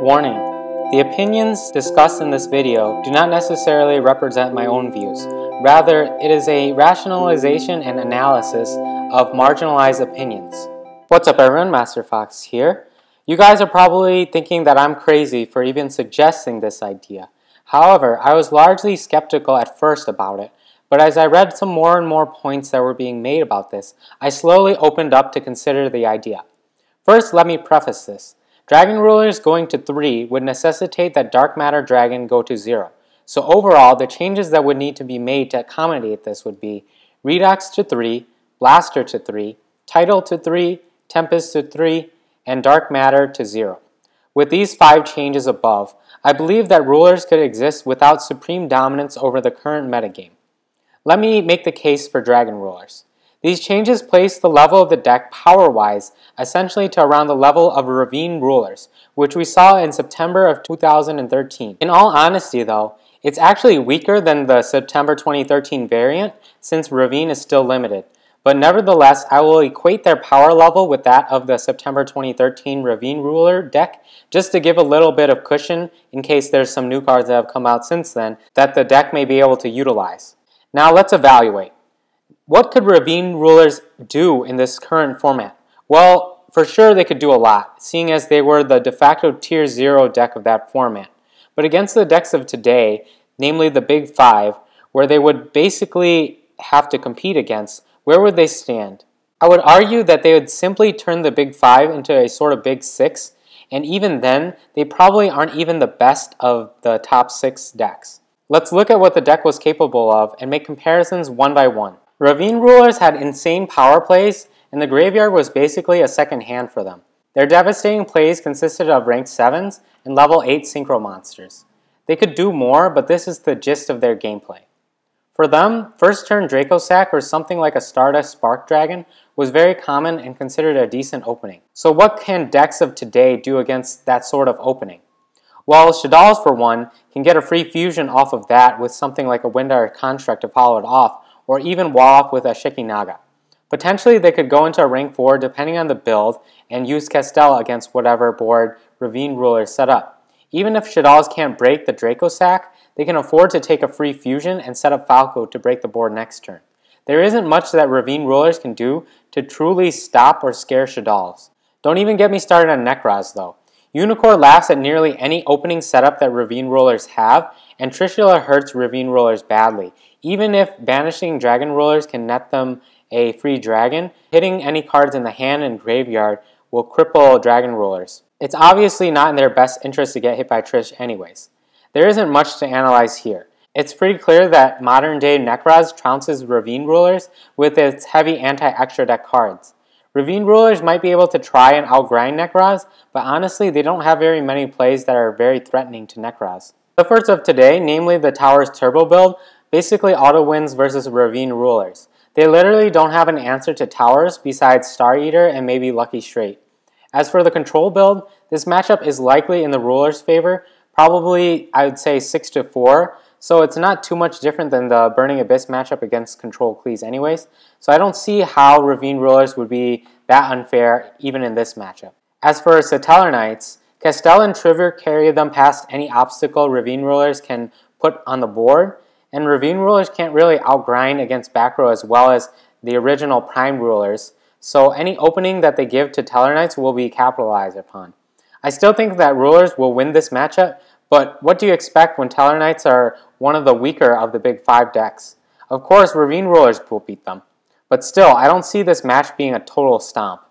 Warning: the opinions discussed in this video do not necessarily represent my own views. Rather, it is a rationalization and analysis of marginalized opinions. What's up everyone, Master Fox here. You guys are probably thinking that I'm crazy for even suggesting this idea. However, I was largely skeptical at first about it, but as I read some more and more points that were being made about this, I slowly opened up to consider the idea. First, let me preface this. Dragon rulers going to 3 would necessitate that dark matter dragon go to 0. So overall, the changes that would need to be made to accommodate this would be Redox to 3, Blaster to 3, Tidal to 3, Tempest to 3, and Dark Matter to 0. With these 5 changes above, I believe that rulers could exist without supreme dominance over the current metagame. Let me make the case for dragon rulers. These changes place the level of the deck power-wise essentially to around the level of Ravine rulers, which we saw in September of 2013. In all honesty though, it's actually weaker than the September 2013 variant since Ravine is still limited. But nevertheless, I will equate their power level with that of the September 2013 Ravine ruler deck just to give a little bit of cushion in case there's some new cards that have come out since then that the deck may be able to utilize. Now let's evaluate. What could Ravine rulers do in this current format? Well, for sure they could do a lot, seeing as they were the de facto tier 0 deck of that format. But against the decks of today, namely the big 5, where they would basically have to compete against, where would they stand? I would argue that they would simply turn the big 5 into a sort of big 6, and even then, they probably aren't even the best of the top 6 decks. Let's look at what the deck was capable of and make comparisons one by one. Ravine rulers had insane power plays, and the graveyard was basically a second hand for them. Their devastating plays consisted of rank 7s and level 8 synchro monsters. They could do more, but this is the gist of their gameplay. For them, first turn Draco Sack or something like a Stardust Spark Dragon was very common and considered a decent opening. So what can decks of today do against that sort of opening? Well, Shaddolls for one can get a free fusion off of that with something like a Windar Construct to follow it off, or even wall off with a Shikinaga. Potentially they could go into a rank 4 depending on the build and use Castel against whatever board Ravine rulers set up. Even if Shaddolls can't break the Draco Sack, they can afford to take a free fusion and set up Falco to break the board next turn. There isn't much that Ravine rulers can do to truly stop or scare Shaddolls. Don't even get me started on Nekroz though. Unicorn laughs at nearly any opening setup that Ravine rulers have, and Trishula hurts Ravine rulers badly. Even if banishing dragon rulers can net them a free dragon, hitting any cards in the hand and graveyard will cripple dragon rulers. It's obviously not in their best interest to get hit by Trish anyways. There isn't much to analyze here. It's pretty clear that modern day Nekroz trounces Ravine rulers with its heavy anti-extra deck cards. Ravine rulers might be able to try and outgrind Nekroz, but honestly they don't have very many plays that are very threatening to Nekroz. The efforts of today, namely the Towers Turbo build, basically auto wins versus Ravine rulers. They literally don't have an answer to Towers besides Star Eater and maybe Lucky Straight. As for the control build, this matchup is likely in the rulers' favor, probably I would say 6-4, so it's not too much different than the Burning Abyss matchup against Control Cleese anyways, so I don't see how Ravine rulers would be that unfair even in this matchup. As for Satellar Knights, Castel and Trigger carry them past any obstacle Ravine rulers can put on the board, and Ravine rulers can't really outgrind against back row as well as the original Prime rulers, so any opening that they give to Tellar Knights will be capitalized upon. I still think that rulers will win this matchup, but what do you expect when Tellar Knights are one of the weaker of the big 5 decks? Of course, Ravine rulers will beat them, but still, I don't see this match being a total stomp.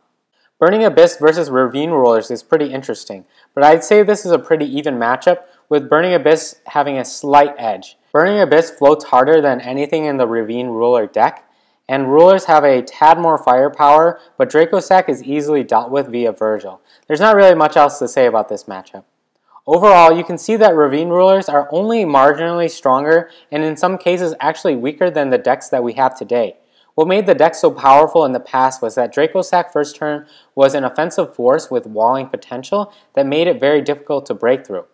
Burning Abyss versus Ravine rulers is pretty interesting, but I'd say this is a pretty even matchup, with Burning Abyss having a slight edge. Burning Abyss floats harder than anything in the Ravine ruler deck, and rulers have a tad more firepower, but Draco Sack is easily dealt with via Virgil. There's not really much else to say about this matchup. Overall, you can see that Ravine rulers are only marginally stronger, and in some cases actually weaker than the decks that we have today. What made the deck so powerful in the past was that Draco Sack first turn was an offensive force with walling potential that made it very difficult to break through.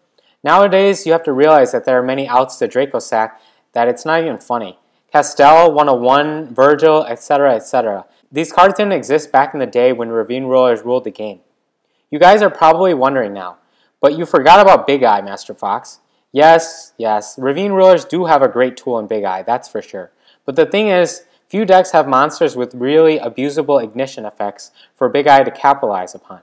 Nowadays, you have to realize that there are many outs to Draco Sack that it's not even funny. Castel, 101, Virgil, etc., etc. These cards didn't exist back in the day when Ravine rulers ruled the game. You guys are probably wondering now, But you forgot about Big Eye, Master Fox. Yes, Ravine Rulers do have a great tool in Big Eye, that's for sure. But the thing is, few decks have monsters with really abusable ignition effects for Big Eye to capitalize upon.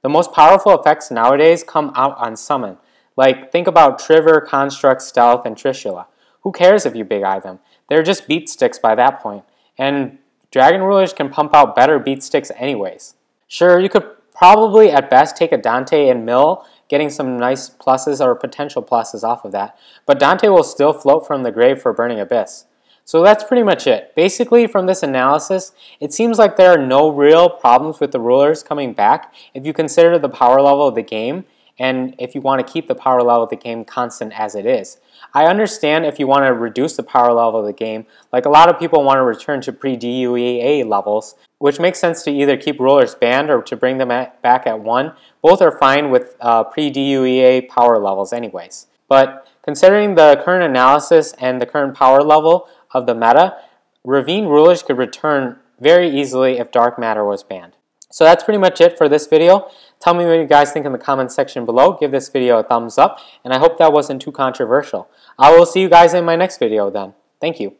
The most powerful effects nowadays come out on summon. Like, think about Trigger, Construct, Stealth, and Trishula. Who cares if you Big Eye them? They're just beat sticks by that point. And Dragon Rulers can pump out better beat sticks anyways. Sure, you could probably at best take a Dante and mill, getting some nice pluses or potential pluses off of that, but Dante will still float from the grave for Burning Abyss. So that's pretty much it. Basically, from this analysis, it seems like there are no real problems with the rulers coming back if you consider the power level of the game and if you want to keep the power level of the game constant as it is. I understand if you want to reduce the power level of the game, like a lot of people want to return to pre-DUEA levels, which makes sense to either keep rulers banned or to bring them back at 1. Both are fine with pre-DUEA power levels anyways. But considering the current analysis and the current power level of the meta, Ravine Rulers could return very easily if Dark Matter was banned. So that's pretty much it for this video. Tell me what you guys think in the comments section below. Give this video a thumbs up, and I hope that wasn't too controversial. I will see you guys in my next video then. Thank you.